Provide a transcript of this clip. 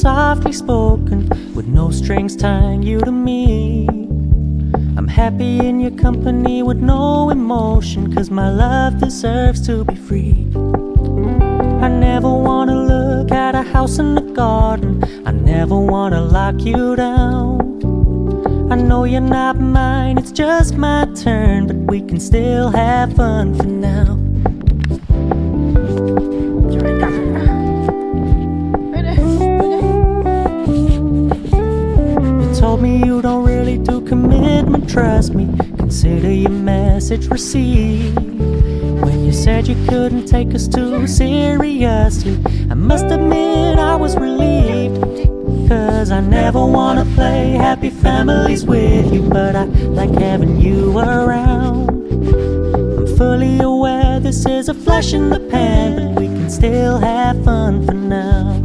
softly spoken, with no strings tying you to me. I'm happy in your company with no emotion, 'cause my love deserves to be free. I never wanna look at a house in the garden, I never wanna lock you down. I know you're not mine, it's just my turn, but we can still have fun for now. You told me you don't really do commitment, trust me, consider your message received. When you said you couldn't take us too seriously, I must admit I was relieved. 'Cause I never wanna play happy families with you, but I like having you around. I'm fully aware this is a flash in the pan, but we can still have fun for now.